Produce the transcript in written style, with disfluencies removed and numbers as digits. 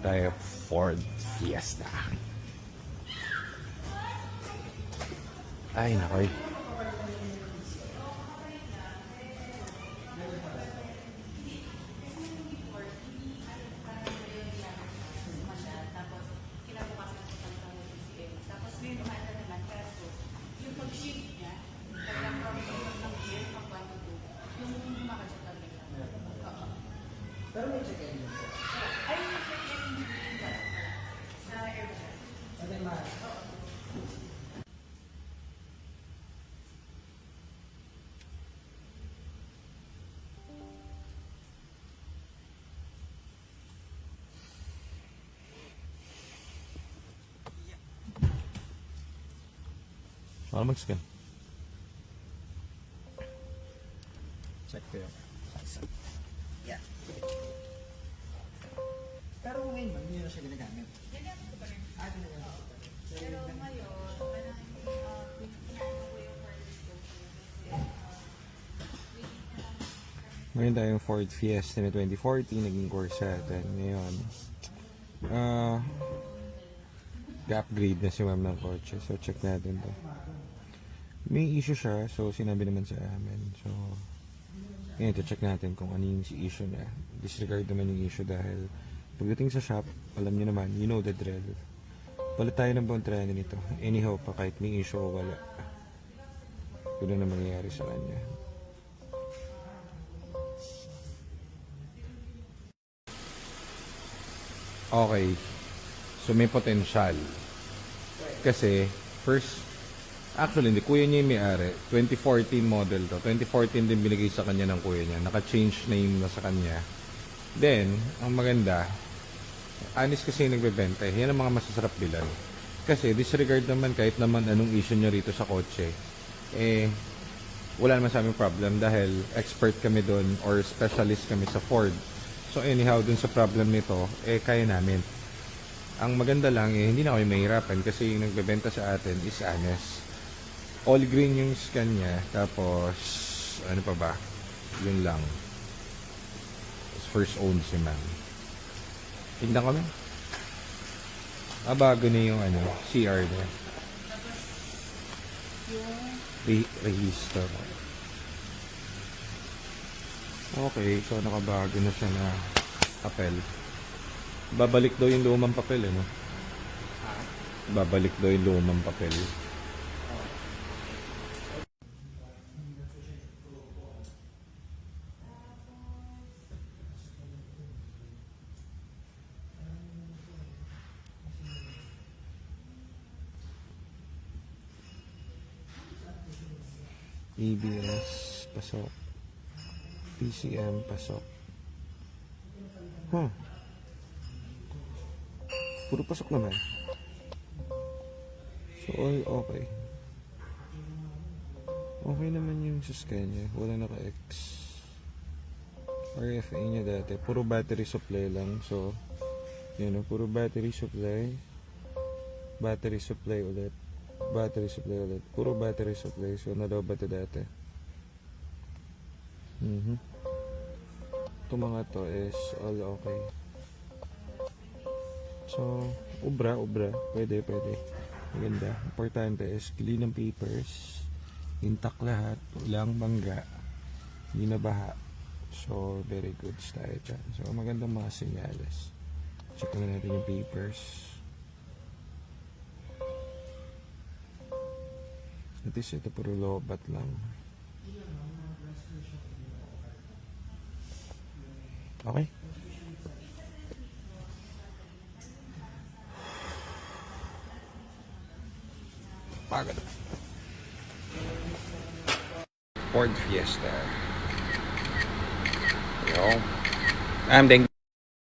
tayo Ford Fiesta. Ay, nakoy. Pero may check-in dito. Ay, may check-in sa airport. Ano yung mahal? Baka mag-scan. Check ko yun. Yeah. Pero ngayon ba, hindi na siya ginagamit? Ginagamit ko pa rin. Ginagamit ko pa rin. Pero ngayon, parang pinaano ko yung first ko. Ngayon tayong Ford Fiesta na 2014, naging Corsa natin. Ngayon, ga-upgrade na si ma'am ng kotse. So, check natin to. May issue siya, so sinabi naman sa amin. So, ngayon, check natin kung ano yung issue niya. Disregard naman yung issue dahil pagdating sa shop, alam niyo naman, you know the drill. Palit tayo ng buong trend nito. Anyhow pa, kahit may issue o wala. Yun na mangyayari sa kanya. Okay. So may potential. Kasi first, actually hindi, kuya niya yung may-ari. 2014 model to. 2014 din binigay sa kanya ng kuya niya. Naka-change na yung nasa kanya. Then, ang maganda, honest kasi yung nagbebenta. Yan ang mga masasarap bilan. Kasi disregard naman kahit naman anong issue niya rito sa kotse. Wala naman sa aming problem dahil expert kami doon or specialist kami sa Ford. So anyhow, dun sa problem nito, kaya namin. Ang maganda lang, hindi na kami mahirapan kasi yung nagbebenta sa atin is honest. All green yung scan niya, tapos, ano pa ba? Yun lang. First owned si ma'am. Tignan kami. Bago na yung CR niya. Register. Okay, so nakabago na siya na papel. Babalik daw yung lumang papel, no? Babalik daw yung lumang papel. ABS, pasok. PCM, pasok. Puro pasok naman. So, all okay. Okay naman yung sa scan niya. Wala naka-X. RFA niya dati. Puro battery supply lang. So, yun o. Puro battery supply. Battery supply ulit. Battery supply ulit. Puro battery supply. So, nalaw ba ito dati? Ito mga to is all okay. So, ubra. Pwede. Maganda. Importante is clean ng papers. Intact lahat. Walang bangga. Hindi na baha. So, very good tayo dyan. So, magandang mga senyales. Check na natin yung papers. At least ito puro lobat lang. Okay. Pagod. Ford Fiesta. Yo. I'm Deng.